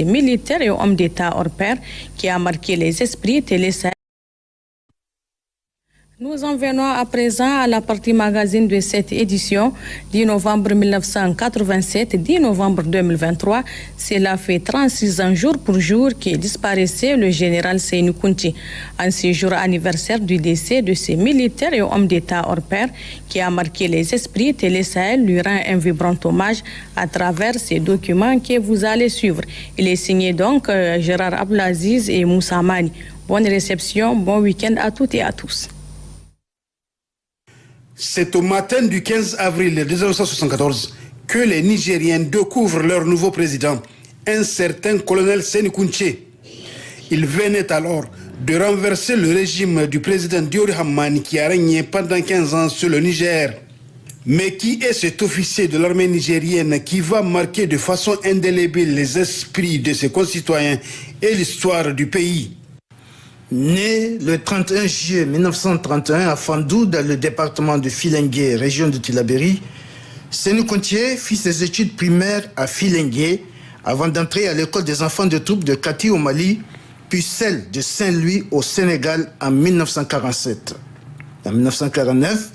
militaires et hommes d'État hors pair qui a marqué les esprits Télé Sahel. Nous en venons à présent à la partie magazine de cette édition, 10 novembre 1987, 10 novembre 2023. Cela fait 36 ans jour pour jour qu'il disparaissait le général Seyni Kounti. En ce jour anniversaire du décès de ces militaires et hommes d'État hors pair qui a marqué les esprits, Télé Sahel lui rend un vibrant hommage à travers ces documents que vous allez suivre. Il est signé donc Gérard Abdelaziz et Moussa Mani. Bonne réception, bon week-end à toutes et à tous. C'est au matin du 15 avril 1974 que les Nigériens découvrent leur nouveau président, un certain colonel Seyni Kounti. Il venait alors de renverser le régime du président Diori Hamani qui a régné pendant 15 ans sur le Niger. Mais qui est cet officier de l'armée nigérienne qui va marquer de façon indélébile les esprits de ses concitoyens et l'histoire du pays? Né le 31 juillet 1931 à Fandou, dans le département de Filengue, région de Tillabéri, Seyni Kounti fit ses études primaires à Filengue avant d'entrer à l'école des enfants de troupes de Kati au Mali, puis celle de Saint-Louis au Sénégal en 1947. En 1949,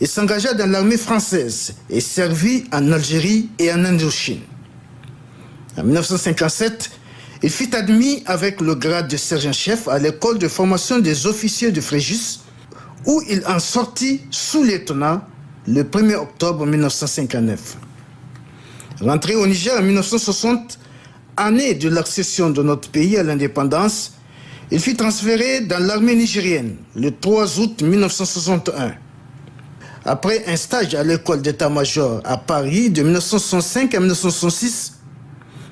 il s'engagea dans l'armée française et servit en Algérie et en Indochine. En 1957, il fut admis avec le grade de sergent-chef à l'école de formation des officiers de Fréjus, où il en sortit sous-lieutenant le 1er octobre 1959. Rentré au Niger en 1960, année de l'accession de notre pays à l'indépendance, il fut transféré dans l'armée nigérienne le 3 août 1961. Après un stage à l'école d'état-major à Paris de 1965 à 1966,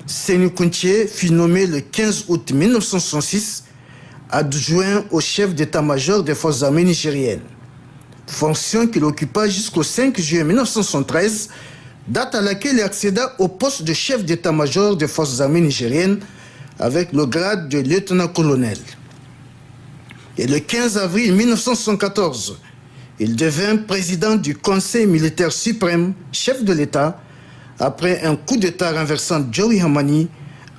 Seyni Kounti fut nommé le 15 août 1966 adjoint au chef d'état-major des forces armées nigériennes, fonction qu'il occupa jusqu'au 5 juillet 1973, date à laquelle il accéda au poste de chef d'état-major des forces armées nigériennes avec le grade de lieutenant-colonel. Et le 15 avril 1974, il devint président du Conseil militaire suprême, chef de l'État, après un coup d'État renversant Diori Hamani,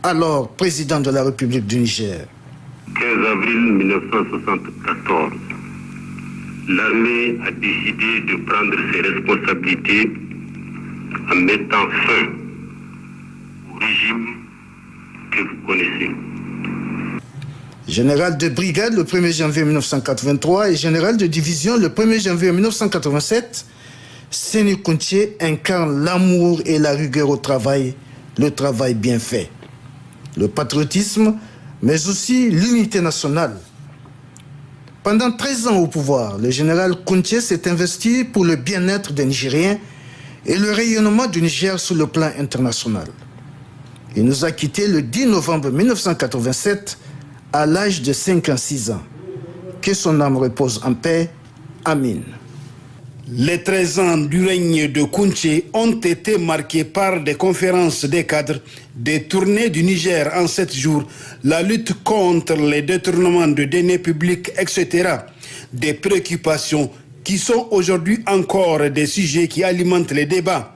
alors président de la République du Niger. 15 avril 1974, l'armée a décidé de prendre ses responsabilités en mettant fin au régime que vous connaissez. Général de brigade le 1er janvier 1983 et général de division le 1er janvier 1987, Seyni Kounti incarne l'amour et la rigueur au travail, le travail bien fait, le patriotisme, mais aussi l'unité nationale. Pendant 13 ans au pouvoir, le général Kounti s'est investi pour le bien-être des Nigériens et le rayonnement du Niger sur le plan international. Il nous a quittés le 10 novembre 1987 à l'âge de 56 ans. Que son âme repose en paix. Amin. Les 13 ans du règne de Kounti ont été marqués par des conférences des cadres, des tournées du Niger en 7 jours, la lutte contre les détournements de deniers publics, etc. Des préoccupations qui sont aujourd'hui encore des sujets qui alimentent les débats.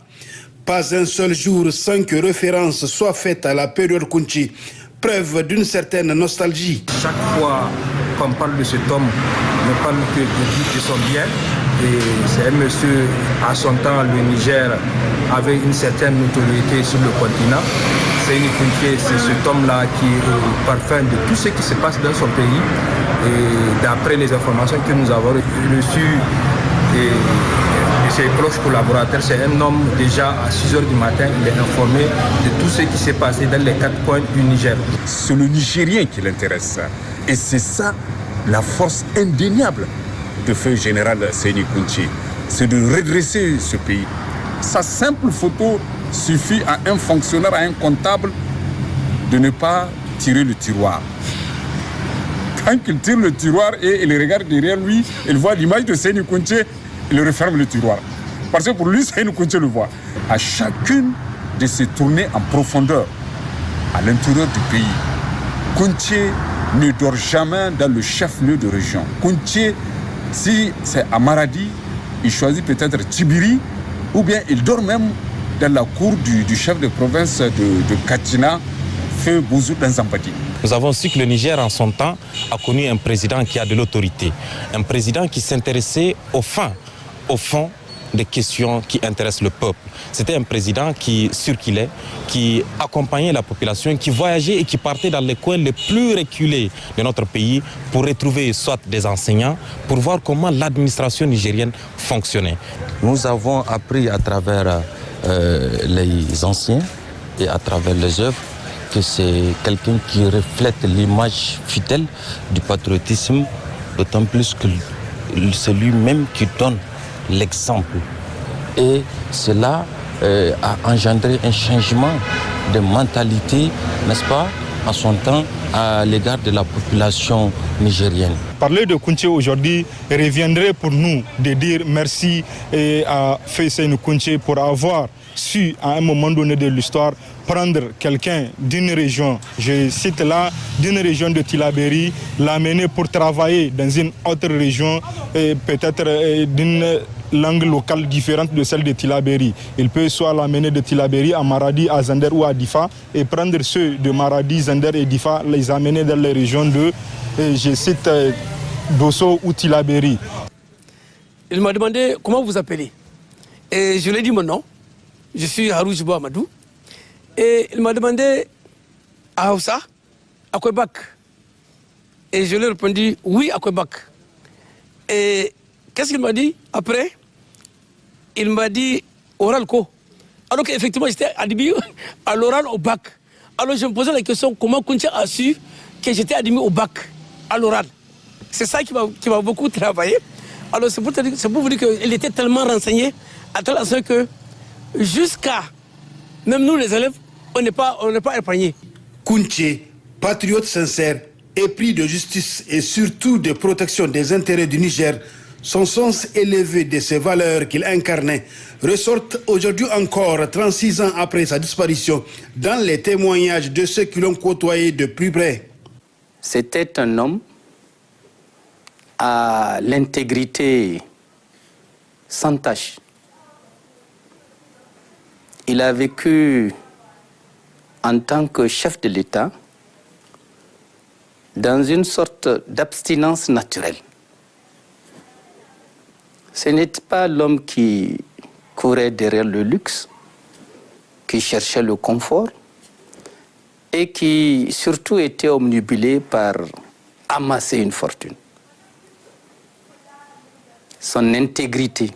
Pas un seul jour sans que référence soit faite à la période Kounti, preuve d'une certaine nostalgie. Chaque fois qu'on parle de cet homme, on ne parle que de son bien. Et c'est un monsieur, à son temps, le Niger avait une certaine notoriété sur le continent. Seyni Kounti, c'est cet homme-là qui est au parfum de tout ce qui se passe dans son pays. Et d'après les informations que nous avons reçues de ses proches collaborateurs, c'est un homme déjà à 6 h du matin, il est informé de tout ce qui s'est passé dans les 4 coins du Niger. C'est le Nigérien qui l'intéresse. Et c'est ça la force indéniable de feu général Seyni Kounti, c'est de redresser ce pays. Sa simple photo suffit à un fonctionnaire, à un comptable, de ne pas tirer le tiroir. Quand il tire le tiroir et il regarde derrière lui, il voit l'image de Seyni Kounti, il referme le tiroir. Parce que pour lui, Seyni Kounti le voit. À chacune de ses tournées en profondeur, à l'intérieur du pays, Kounti ne dort jamais dans le chef-lieu de région. Kounti, si c'est à Maradi, il choisit peut-être Tibiri, ou bien il dort même dans la cour du chef de province de Katina, Feu Bouzoudan Zampati. Nous avons su que le Niger, en son temps, a connu un président qui a de l'autorité. Un président qui s'intéressait au fond des questions qui intéressent le peuple. C'était un président qui circulait, qui accompagnait la population, qui voyageait et qui partait dans les coins les plus reculés de notre pays pour retrouver soit des enseignants, pour voir comment l'administration nigérienne fonctionnait. Nous avons appris à travers les anciens et à travers les œuvres que c'est quelqu'un qui reflète l'image fidèle du patriotisme, d'autant plus que c'est lui-même qui donne l'exemple. Et cela a engendré un changement de mentalité, n'est-ce pas, en son temps, à l'égard de la population nigérienne. Parler de Kounché aujourd'hui reviendrait pour nous de dire merci à Feu Seyni Kounché pour avoir su, à un moment donné de l'histoire, prendre quelqu'un d'une région, je cite là, d'une région de Tillabéri, l'amener pour travailler dans une autre région, peut-être d'une langue locale différente de celle de Tillabéri. Il peut soit l'amener de Tillabéri à Maradi, à Zender ou à Difa, et prendre ceux de Maradi, Zender et Difa, les amener dans les régions de, je cite, Dosso ou Tillabéri. Il m'a demandé comment vous appelez. Et je lui ai dit mon nom. Je suis Haroujibo Amadou. Et il m'a demandé à Hausa, à Kwebak. Et je lui ai répondu oui à Kwebak. Et qu'est-ce qu'il m'a dit après? Il m'a dit oral co. Alors qu'effectivement j'étais admis à l'oral au bac. Alors je me posais la question comment Kounché a su que j'étais admis au bac, à l'oral. C'est ça qui m'a beaucoup travaillé. Alors c'est pour vous dire qu'il était tellement renseigné à tel point que jusqu'à, même nous les élèves, on n'est pas épargnés. Kounché, patriote sincère, épris de justice et surtout de protection des intérêts du Niger, son sens élevé de ces valeurs qu'il incarnait ressortent aujourd'hui encore, 36 ans après sa disparition, dans les témoignages de ceux qui l'ont côtoyé de plus près. C'était un homme à l'intégrité sans tache. Il a vécu en tant que chef de l'État dans une sorte d'abstinence naturelle. Ce n'était pas l'homme qui courait derrière le luxe, qui cherchait le confort et qui surtout était omnibulé par amasser une fortune. Son intégrité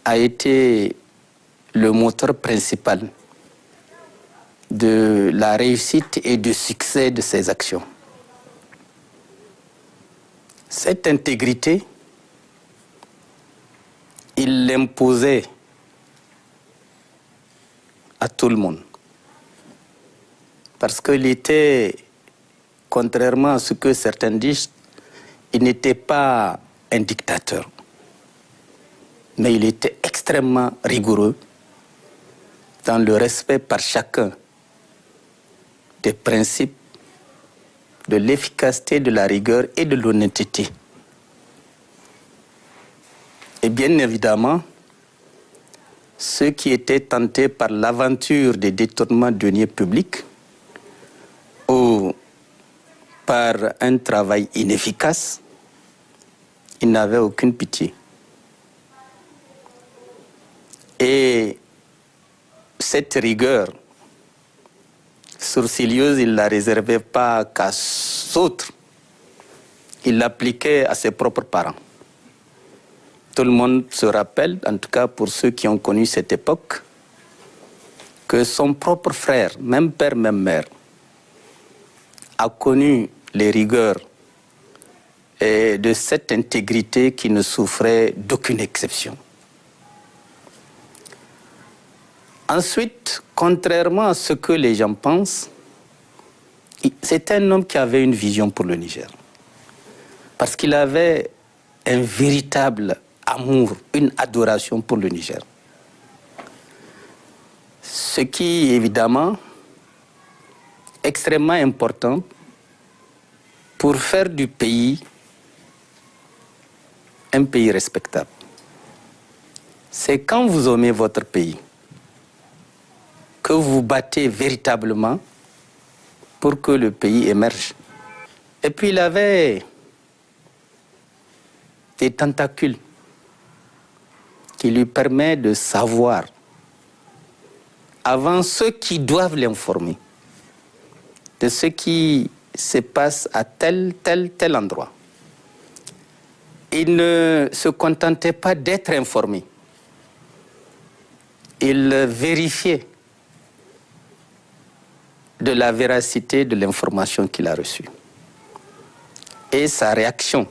a été le moteur principal de la réussite et du succès de ses actions. Cette intégrité, il l'imposait à tout le monde. Parce qu'il était, contrairement à ce que certains disent, il n'était pas un dictateur. Mais il était extrêmement rigoureux dans le respect par chacun des principes de l'efficacité, de la rigueur et de l'honnêteté. Et bien évidemment, ceux qui étaient tentés par l'aventure des détournements de deniers publics ou par un travail inefficace, ils n'avaient aucune pitié. Et cette rigueur sourcilleuse, il ne la réservait pas qu'à d'autres. Il l'appliquait à ses propres parents. Tout le monde se rappelle, en tout cas pour ceux qui ont connu cette époque, que son propre frère, même père, même mère, a connu les rigueurs et de cette intégrité qui ne souffrait d'aucune exception. Ensuite, contrairement à ce que les gens pensent, c'est un homme qui avait une vision pour le Niger. Parce qu'il avait un véritable amour, une adoration pour le Niger. Ce qui est évidemment extrêmement important pour faire du pays un pays respectable. C'est quand vous aimez votre pays, que que vous battez véritablement pour que le pays émerge. Et puis il avait des tentacules qui lui permettent de savoir avant ceux qui doivent l'informer de ce qui se passe à tel endroit. Il ne se contentait pas d'être informé. Il vérifiait de la véracité de l'information qu'il a reçue. Et sa réaction,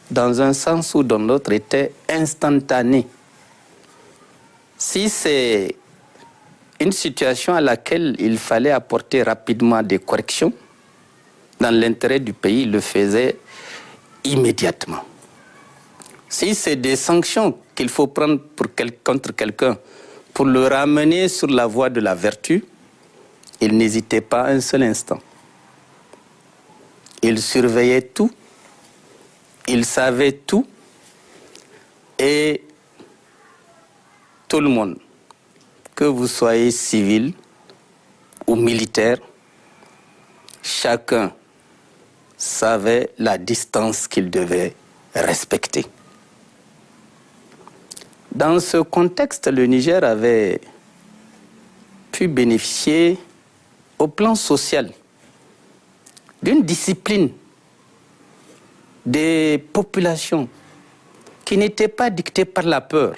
dans un sens ou dans l'autre, était instantanée. Si c'est une situation à laquelle il fallait apporter rapidement des corrections, dans l'intérêt du pays, il le faisait immédiatement. Si c'est des sanctions qu'il faut prendre contre quelqu'un pour le ramener sur la voie de la vertu, il n'hésitait pas un seul instant. Il surveillait tout, il savait tout, et tout le monde, que vous soyez civil ou militaire, chacun savait la distance qu'il devait respecter. Dans ce contexte, le Niger avait pu bénéficier au plan social d'une discipline des populations qui n'était pas dictée par la peur,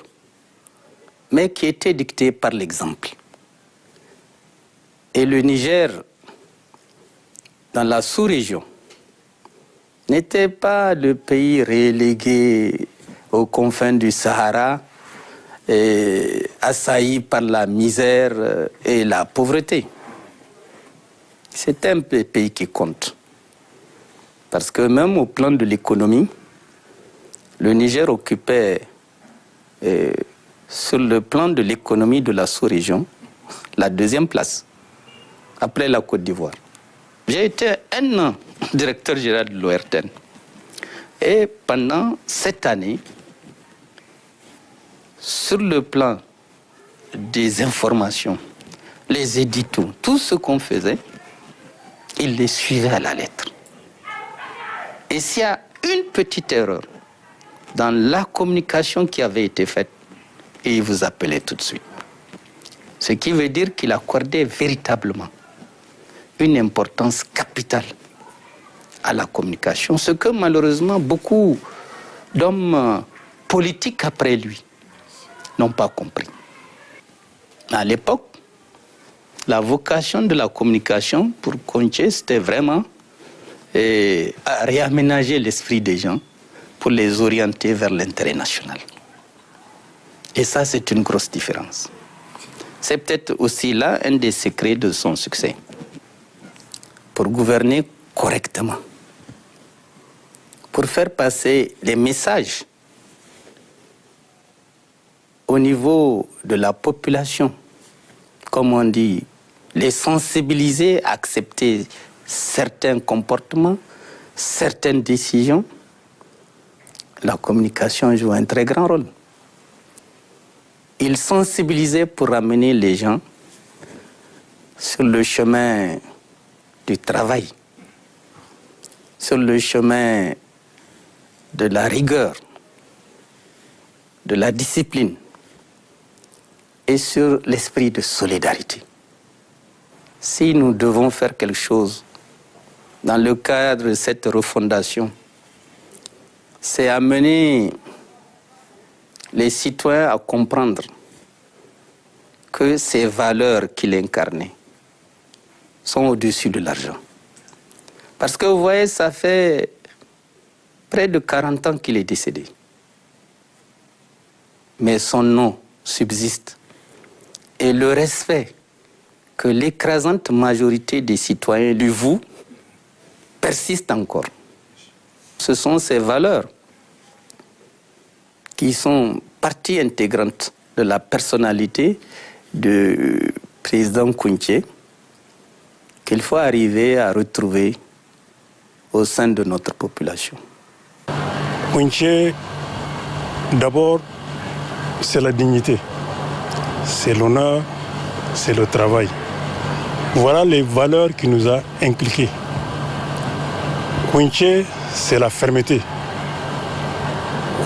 mais qui était dictée par l'exemple. Et le Niger, dans la sous-région, n'était pas le pays relégué aux confins du Sahara, assailli par la misère et la pauvreté. C'est un pays qui compte. Parce que même au plan de l'économie, le Niger occupait, sur le plan de l'économie de la sous-région, la deuxième place, après la Côte d'Ivoire. J'ai été un an directeur général de l'ORTN. Et pendant cette année, sur le plan des informations, les éditos, tout ce qu'on faisait, il les suivait à la lettre. Et s'il y a une petite erreur dans la communication qui avait été faite, il vous appelait tout de suite. Ce qui veut dire qu'il accordait véritablement une importance capitale à la communication, ce que malheureusement beaucoup d'hommes politiques après lui n'ont pas compris. À l'époque, la vocation de la communication pour Kontché, c'était vraiment à réaménager l'esprit des gens pour les orienter vers l'intérêt national. Et ça, c'est une grosse différence. C'est peut-être aussi là un des secrets de son succès. Pour gouverner correctement, pour faire passer les messages au niveau de la population, comme on dit, les sensibiliser à accepter certains comportements, certaines décisions, la communication joue un très grand rôle. Il sensibilisait pour ramener les gens sur le chemin du travail, sur le chemin de la rigueur, de la discipline et sur l'esprit de solidarité. Si nous devons faire quelque chose dans le cadre de cette refondation, c'est amener les citoyens à comprendre que ces valeurs qu'il incarnait sont au-dessus de l'argent. Parce que vous voyez, ça fait près de 40 ans qu'il est décédé. Mais son nom subsiste. Et le respect que l'écrasante majorité des citoyens lui vouent persiste encore. Ce sont ces valeurs qui sont partie intégrante de la personnalité du président Kontché, qu'il faut arriver à retrouver au sein de notre population. Kontché, d'abord, c'est la dignité, c'est l'honneur, c'est le travail. Voilà les valeurs qu'il nous a inculquées. Kounché, c'est la fermeté.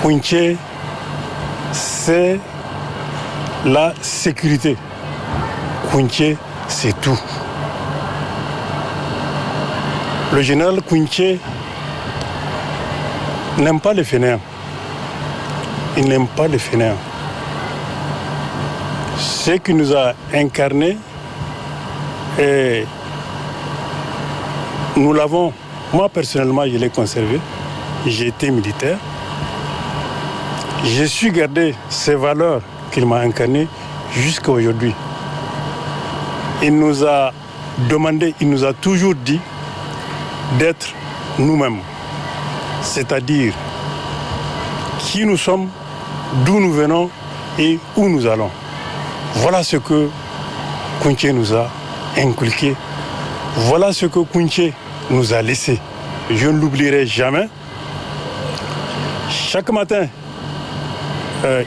Kounché, c'est la sécurité. Kounché, c'est tout. Le général Kounché n'aime pas les fainéants. Il n'aime pas les fainéants. Ce qui nous a incarné, et nous l'avons, moi personnellement, je l'ai conservé. J'ai été militaire. J'ai su garder ces valeurs qu'il m'a incarnées jusqu'à aujourd'hui. Il nous a demandé, il nous a toujours dit d'être nous-mêmes. C'est-à-dire qui nous sommes, d'où nous venons et où nous allons. Voilà ce que Kounché nous a inculqué. Voilà ce que Kounché nous a laissé. Je ne l'oublierai jamais. Chaque matin,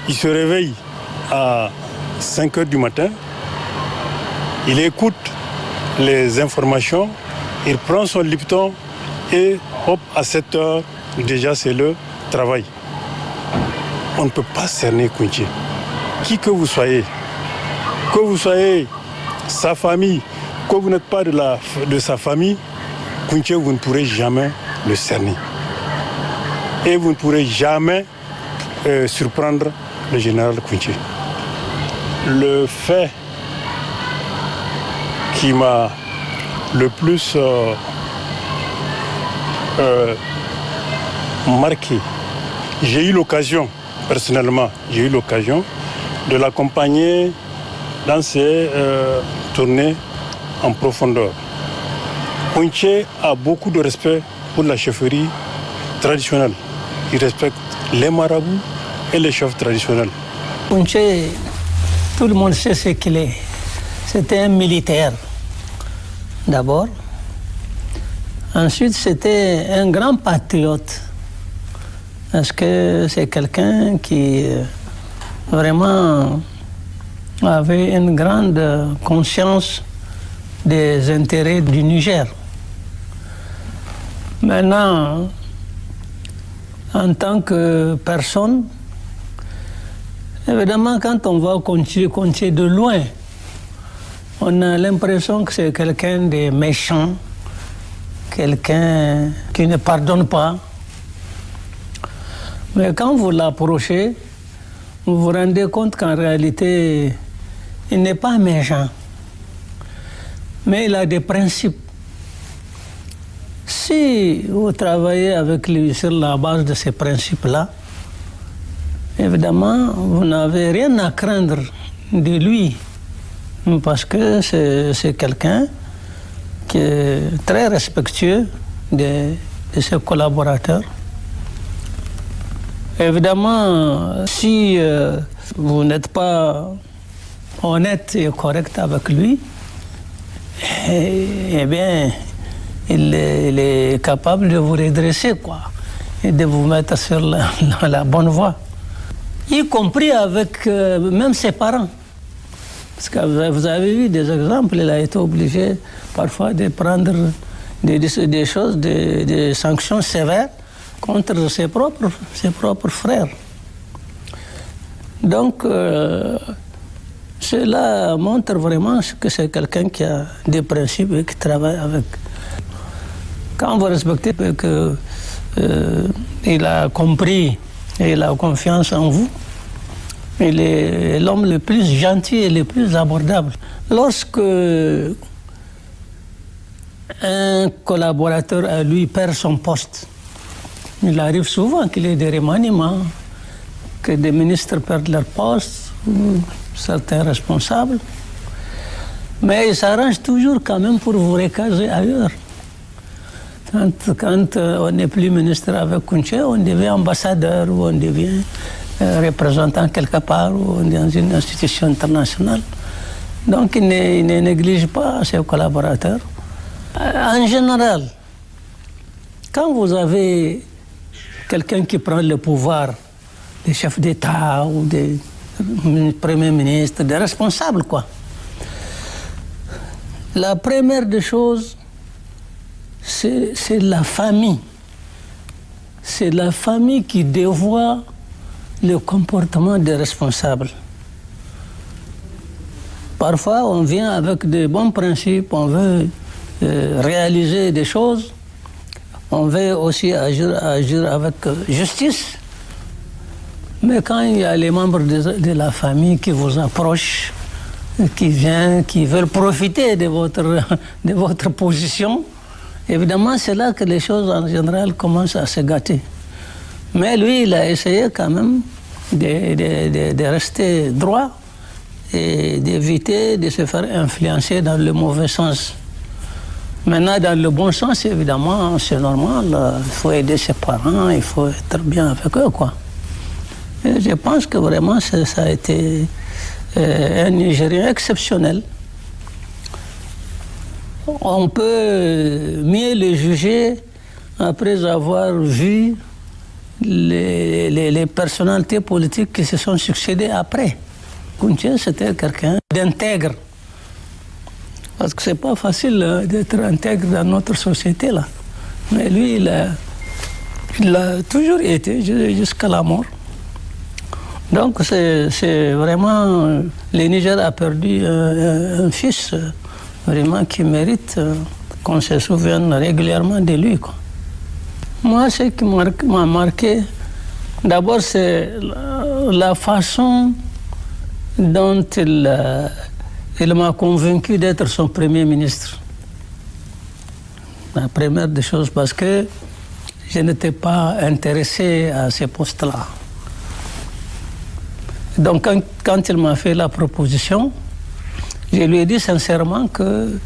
il se réveille à 5 h du matin. Il écoute les informations. Il prend son Lipton et hop, à 7 h, déjà c'est le travail. On ne peut pas cerner Kounché. Qui que vous soyez sa famille, que vous n'êtes pas de sa famille, Kounché, vous ne pourrez jamais le cerner. Et vous ne pourrez jamais surprendre le général Kounché. Le fait qui m'a le plus marqué, j'ai eu l'occasion, personnellement, de l'accompagner dans ses tournées en profondeur. Kounché a beaucoup de respect pour la chefferie traditionnelle. Il respecte les marabouts et les chefs traditionnels. Kounché, tout le monde sait ce qu'il est. C'était un militaire, d'abord. Ensuite, c'était un grand patriote. Parce que c'est quelqu'un qui vraiment avait une grande conscience des intérêts du Niger. Maintenant, en tant que personne, évidemment, quand on va compter de loin, on a l'impression que c'est quelqu'un de méchant, quelqu'un qui ne pardonne pas. Mais quand vous l'approchez, vous vous rendez compte qu'en réalité, il n'est pas méchant. Mais il a des principes. Si vous travaillez avec lui sur la base de ces principes-là, évidemment, vous n'avez rien à craindre de lui. Parce que c'est quelqu'un qui est très respectueux de ses collaborateurs. Évidemment, si vous n'êtes pas honnête et correct avec lui, eh bien, il est capable de vous redresser, quoi, et de vous mettre sur la bonne voie. Y compris avec même ses parents. Parce que vous avez vu des exemples, il a été obligé parfois de prendre des choses, des sanctions sévères contre ses propres frères. Donc, cela montre vraiment que c'est quelqu'un qui a des principes et qui travaille avec. Quand vous respectez qu'il a compris et il a confiance en vous, il est l'homme le plus gentil et le plus abordable. Lorsque un collaborateur à lui perd son poste, il arrive souvent qu'il y ait des remaniements, que des ministres perdent leur poste, ou certains responsables. Mais il s'arrange toujours quand même pour vous recaser ailleurs. Quand on n'est plus ministre avec Kounché, on devient ambassadeur ou on devient représentant quelque part ou dans une institution internationale. Donc il ne néglige pas ses collaborateurs. En général, quand vous avez quelqu'un qui prend le pouvoir, des chefs d'État ou des premiers ministres, des responsables, quoi, La première des choses, c'est la famille. C'est la famille qui dévoie le comportement des responsables. Parfois, on vient avec de bons principes, on veut réaliser des choses, on veut aussi agir avec justice. Mais quand il y a les membres de la famille qui vous approchent, qui viennent, qui veulent profiter de votre position, évidemment, c'est là que les choses en général commencent à se gâter. Mais lui, il a essayé quand même de rester droit et d'éviter de se faire influencer dans le mauvais sens. Maintenant, dans le bon sens, évidemment, c'est normal, il faut aider ses parents, il faut être bien avec eux, quoi. Et je pense que vraiment, ça a été un Nigérien exceptionnel. On peut mieux le juger après avoir vu les personnalités politiques qui se sont succédées après. Kounché, c'était quelqu'un d'intègre. Parce que c'est pas facile d'être intègre dans notre société, là. Mais lui, il a toujours été jusqu'à la mort. Donc, c'est vraiment... Le Niger a perdu un fils vraiment qui mérite qu'on se souvienne régulièrement de lui, quoi. Moi, ce qui m'a marqué, d'abord, c'est la façon dont il m'a convaincu d'être son premier ministre. La première des choses, parce que je n'étais pas intéressé à ces postes-là. Donc, quand il m'a fait la proposition, je lui ai dit sincèrement que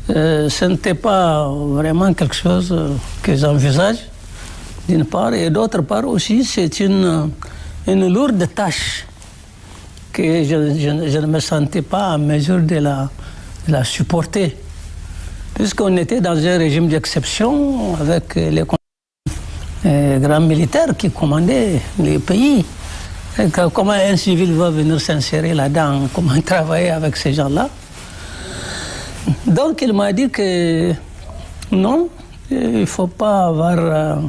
ce n'était pas vraiment quelque chose que j'envisage, d'une part, et d'autre part aussi, c'est une lourde tâche que je ne me sentais pas en mesure de la supporter. Puisqu'on était dans un régime d'exception avec les grands militaires qui commandaient les pays. Comment un civil va venir s'insérer là-dedans? Comment travailler avec ces gens-là? Donc il m'a dit que non, il ne faut pas avoir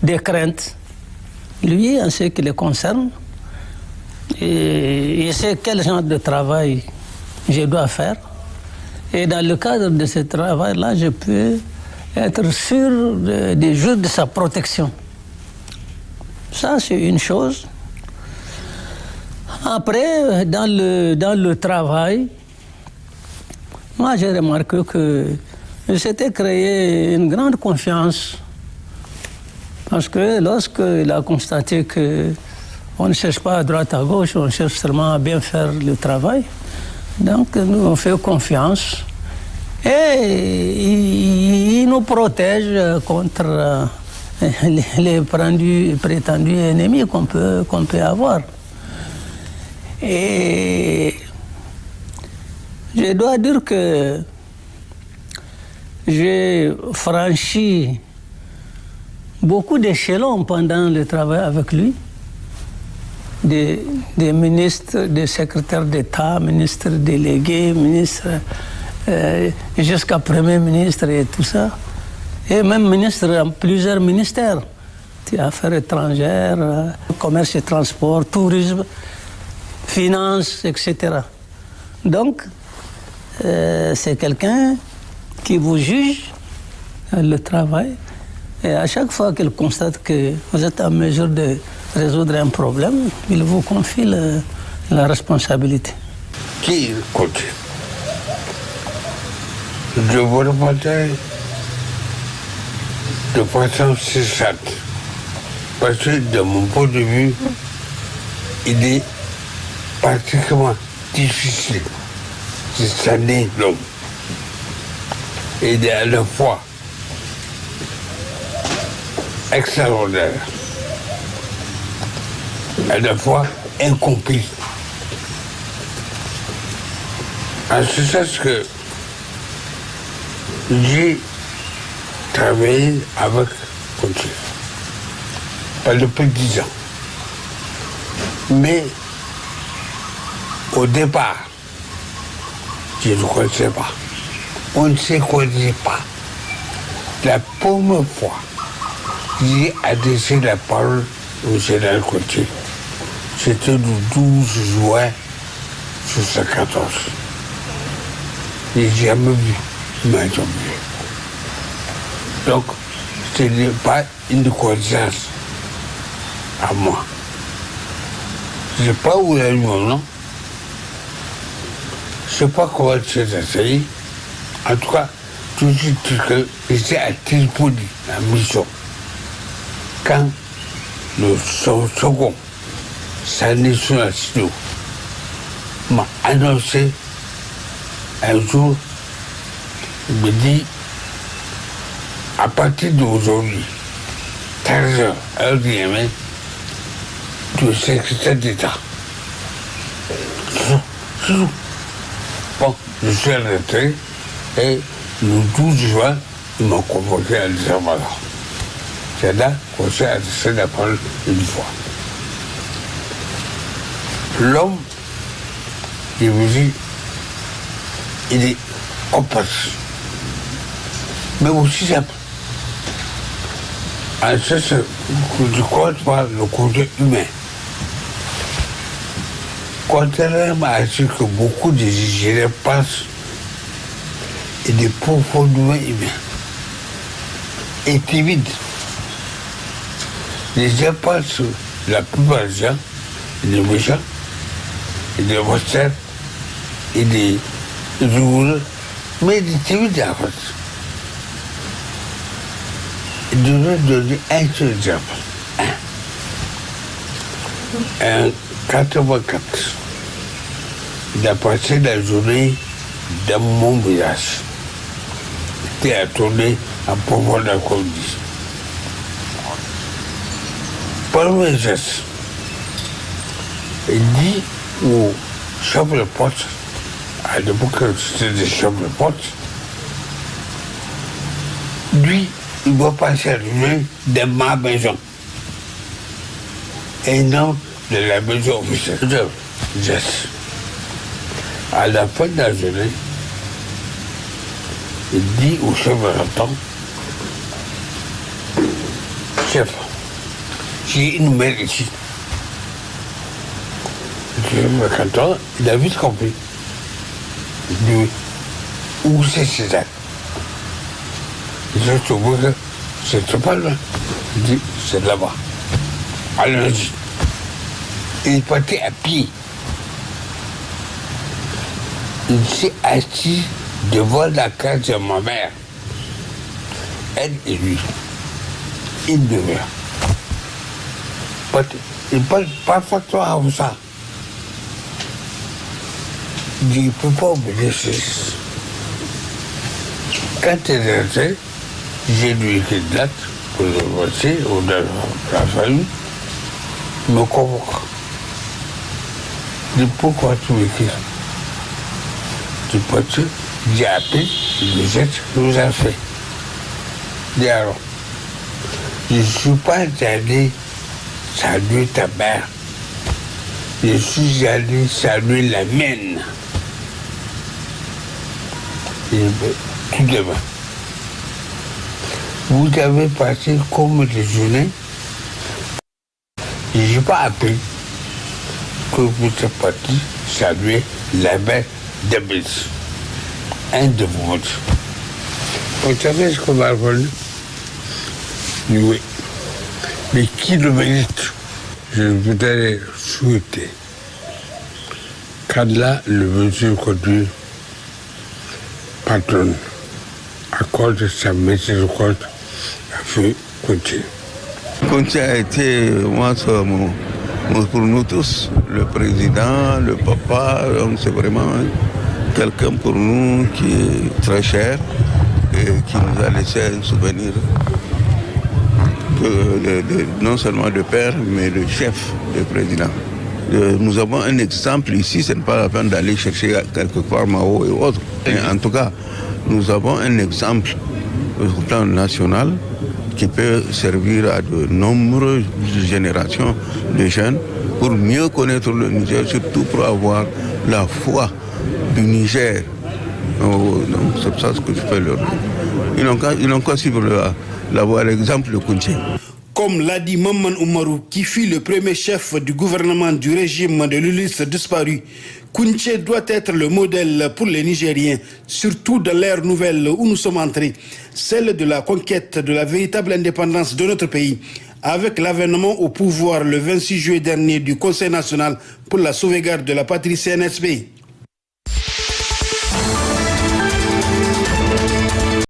des craintes. Lui, en ce qui le concerne, et il sait quel genre de travail je dois faire. Et dans le cadre de ce travail-là, je peux être sûr des jours de sa protection. Ça, c'est une chose. Après, dans le travail, moi, j'ai remarqué que s'était créé une grande confiance. Parce que lorsqu'il a constaté qu'on ne cherche pas à droite à gauche, on cherche seulement à bien faire le travail, donc nous, on fait confiance. Et il nous protège contre les prétendus ennemis qu'on peut avoir. Et je dois dire que j'ai franchi beaucoup d'échelons pendant le travail avec lui, des ministres, des secrétaires d'État, ministres délégués, ministres, jusqu'à Premier ministre et tout ça, et même ministre dans plusieurs ministères, Affaires étrangères, commerce et transport, tourisme, finances, etc. Donc, c'est quelqu'un qui vous juge le travail, et à chaque fois qu'il constate que vous êtes en mesure de résoudre un problème, il vous confie la responsabilité. Qui écoute? Je vous répondrai de façon succincte. Parce que de mon point de vue, il est particulièrement difficile de cerner l'homme. Il est à la fois extraordinaire, à la fois incompris. En ce sens que j'ai travaillé avec Kounché pendant plus de 10 ans. Mais au départ, je ne le connaissais pas. on ne se connaît pas. La première fois, j'ai adressé la parole au général Kounché. C'était le 12 juin 1914. Je n'ai jamais vu Major Muet. Donc, ce n'est pas une coïncidence à moi. Je ne sais pas où il a eu mon nom. Je ne sais pas comment il s'est essayé. En tout cas, tout de suite que j'étais à Tripoli, à mission. Quand son second, Sani Sounasino, m'a annoncé un jour, il me dit, à partir d'aujourd'hui, 13h, heure du Yémen, tu es secrétaire d'État. Bon, je suis rentré et le 12 juin, ils m'ont convoqué à l'Isabala. C'est là qu'on s'est adressé la parole une fois. L'homme, il me dit, il est compatissant, mais aussi simple. En ce sens, je compte pas le côté humain. Contrairement à ce que beaucoup de Nigériens pensent, il est profondément humain et timide. Les gens pensent, la plupart des gens, il est méchant, il est austère, il est rigoureux, mais il est timide en fait. Je devrais donner un seul exemple. En 84, il a passé la journée dans mon village. Il était à tourner en profondeur comme dit. Premier geste, il dit au chef de poste, à l'époque c'était des chefs de poste, lui, il doit passer à l'humain de ma maison et non de la maison officielle. Geste. À la fin de la journée, il dit au chef de canton, chef, j'ai une mère ici. Le chef de canton, il a vite compris. Il dit, où c'est César? Je trouve que c'est pas loin. Il dit, c'est là-bas. Allons-y. Il partait à pied. Il s'est assis devant la case de ma mère. Elle et lui. Il demeure. Il parle parfaitement à ça. Il dit, il ne peut pas oublier ceci. Quand il est rentré, j'ai lui écrit une date pour le voici, ou de la famille, il me convoque. Il dit, pourquoi tu m'écris? Tu peux te j'ai appelé, le geste que vous avez fait. Il dit alors, je ne suis pas allé saluer ta mère, je suis allé saluer la mienne. Il dit, tout demain. Vous avez passé comme des journées. Je n'ai pas appris que vous êtes parti saluer la mère d'Abès, un de vos votes. Vous savez ce qu'on m'a répondu? Oui. Mais qui le mérite? Je voudrais souhaiter qu'Allah, le monsieur conduit, patronne, accorde sa miséricorde à feu Kounché. Kounché a été, pour nous tous, le président, le papa, donc c'est vraiment quelqu'un pour nous qui est très cher et qui nous a laissé un souvenir non seulement de père, mais de chef, de président. Nous avons un exemple ici, ce n'est pas la peine d'aller chercher quelque part Mao et autres. Mais en tout cas, nous avons un exemple au plan national qui peut servir à de nombreuses générations de jeunes pour mieux connaître le Niger, surtout pour avoir la foi du Niger Donc c'est ça ce que je fais leur dire. Ils n'ont qu'à suivre l'exemple de Kounché. Comme l'a dit Maman Oumarou, qui fut le premier chef du gouvernement du régime de l'ULIS disparu, Kounché doit être le modèle pour les Nigériens, surtout dans l'ère nouvelle où nous sommes entrés, celle de la conquête de la véritable indépendance de notre pays, avec l'avènement au pouvoir le 26 juillet dernier du Conseil national pour la sauvegarde de la patrie CNSP.